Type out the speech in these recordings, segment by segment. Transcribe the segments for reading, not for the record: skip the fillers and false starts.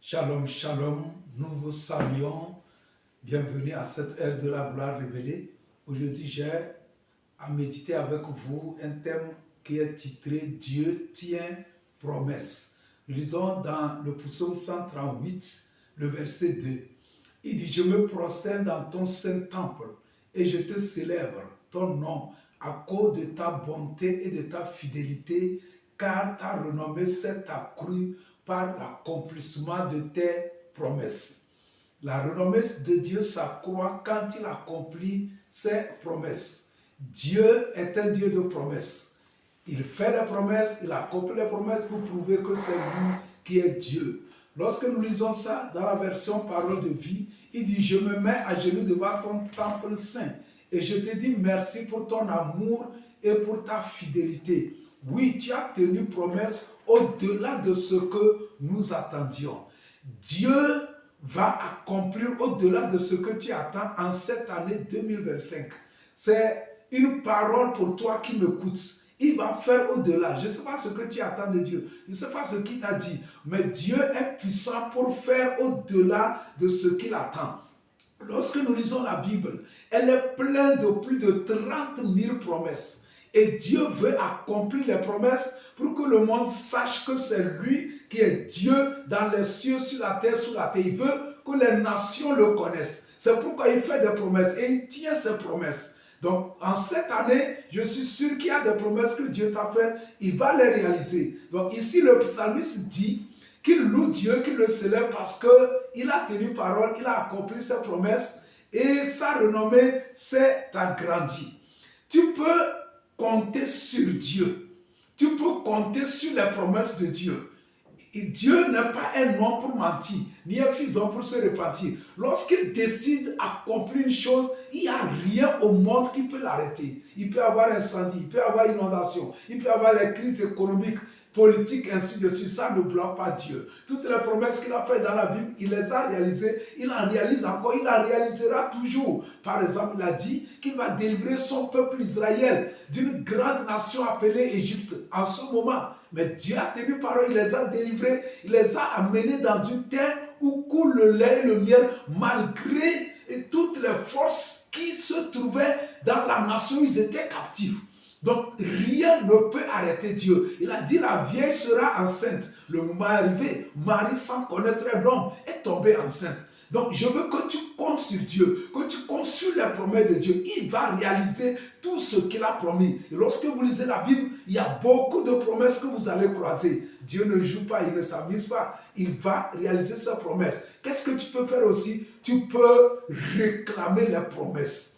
Shalom, shalom, nous vous saluons. Bienvenue à cette heure de la gloire révélée. Aujourd'hui, j'ai à méditer avec vous un thème qui est titré « Dieu tient promesse ». Nous lisons dans le psaume 138, le verset 2. Il dit « Je me prosterne dans ton saint temple et je te célèbre ton nom à cause de ta bonté et de ta fidélité, car ta renommée s'est accrue par l'accomplissement de tes promesses. » La renommée de Dieu s'accroît quand il accomplit ses promesses. Dieu est un Dieu de promesses. Il fait des promesses, il accomplit les promesses pour prouver que c'est lui qui est Dieu. Lorsque nous lisons ça dans la version Parole de vie, il dit « Je me mets à genoux devant ton temple saint et je te dis merci pour ton amour et pour ta fidélité. Oui, tu as tenu promesse au-delà de ce que nous attendions. » Dieu va accomplir au-delà de ce que tu attends en cette année 2025. C'est une parole pour toi qui m'écoutes. Il va faire au-delà. Je ne sais pas ce que tu attends de Dieu. Je ne sais pas ce qu'il t'a dit. Mais Dieu est puissant pour faire au-delà de ce qu'il attend. Lorsque nous lisons la Bible, elle est pleine de plus de 30 000 promesses. Et Dieu veut accomplir les promesses pour que le monde sache que c'est lui qui est Dieu dans les cieux, sur la terre, sous la terre. Il veut que les nations le connaissent. C'est pourquoi il fait des promesses et il tient ses promesses. Donc, en cette année, je suis sûr qu'il y a des promesses que Dieu t'a faites, il va les réaliser. Donc, ici, le psalmiste dit qu'il loue Dieu, qu'il le célèbre parce qu'il a tenu parole, il a accompli ses promesses et sa renommée s'est agrandie. Tu peux compter sur Dieu. Tu peux compter sur les promesses de Dieu. Et Dieu n'est pas un homme pour mentir, ni un fils d'homme pour se repentir. Lorsqu'il décide d'accomplir une chose, il n'y a rien au monde qui peut l'arrêter. Il peut y avoir un incendie, il peut y avoir inondation, il peut y avoir les crises économiques, politiques, ainsi de suite. Ça ne bloque pas Dieu. Toutes les promesses qu'il a faites dans la Bible, il les a réalisées, il en réalise encore, il en réalisera toujours. Par exemple, il a dit qu'il va délivrer son peuple Israël d'une grande nation appelée Égypte en ce moment. Mais Dieu a tenu parole, il les a délivrés, il les a amenés dans une terre où coule le lait et le miel, malgré toutes les forces qui se trouvaient dans la nation où ils étaient captifs. Donc rien ne peut arrêter Dieu. Il a dit la vieille sera enceinte. Le moment est arrivé. Marie, sans connaître un homme, est tombée enceinte. Donc je veux que tu comptes sur Dieu, que tu comptes sur les promesses de Dieu. Il va réaliser tout ce qu'il a promis. Et lorsque vous lisez la Bible, il y a beaucoup de promesses que vous allez croiser. Dieu ne joue pas, il ne s'amuse pas. Il va réaliser ses promesses. Qu'est-ce que tu peux faire aussi? Tu peux réclamer les promesses.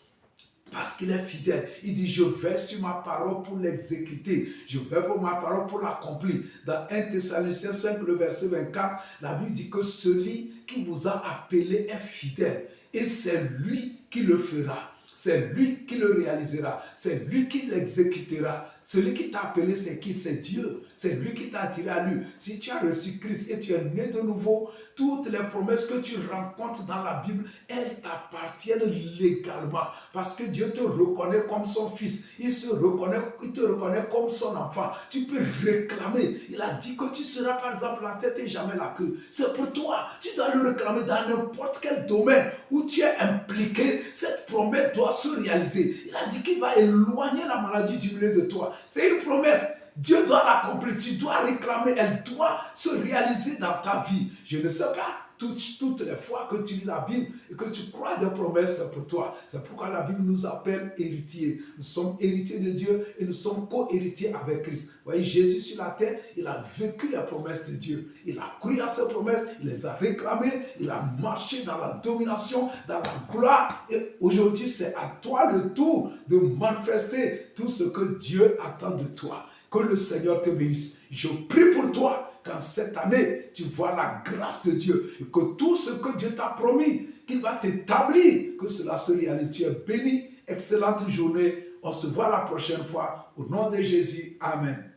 Parce qu'il est fidèle. Il dit, je vais sur ma parole pour l'exécuter. Je vais pour ma parole pour l'accomplir. Dans 1 Thessaloniciens 5, le verset 24, la Bible dit que celui qui vous a appelé est fidèle. Et c'est lui qui le fera. C'est lui qui le réalisera. C'est lui qui l'exécutera. Celui qui t'a appelé, c'est qui? C'est Dieu. C'est lui qui t'a attiré à lui. Si tu as reçu Christ et tu es né de nouveau, toutes les promesses que tu rencontres dans la Bible, elles t'appartiennent légalement. Parce que Dieu te reconnaît comme son fils. Il te reconnaît comme son enfant. Tu peux réclamer. Il a dit que tu seras par exemple la tête et jamais la queue. C'est pour toi. Tu dois le réclamer dans n'importe quel domaine où tu es impliqué. Cette promesse doit se réaliser. Il a dit qu'il va éloigner la maladie du milieu de toi. C'est une promesse. Dieu doit l'accomplir. Tu dois réclamer. Elle doit se réaliser dans ta vie. Je ne sais pas. Toutes les fois que tu lis la Bible et que tu crois des promesses, c'est pour toi. C'est pourquoi la Bible nous appelle héritiers. Nous sommes héritiers de Dieu et nous sommes co-héritiers avec Christ. Vous voyez, Jésus sur la terre, il a vécu les promesses de Dieu. Il a cru à ces promesses, il les a réclamées, il a marché dans la domination, dans la gloire. Et aujourd'hui, c'est à toi le tour de manifester tout ce que Dieu attend de toi. Que le Seigneur te bénisse. Je prie pour toi qu'en cette année, tu vois la grâce de Dieu et que tout ce que Dieu t'a promis, qu'il va t'établir, que cela se réalise. Tu es béni. Excellente journée. On se voit la prochaine fois. Au nom de Jésus. Amen.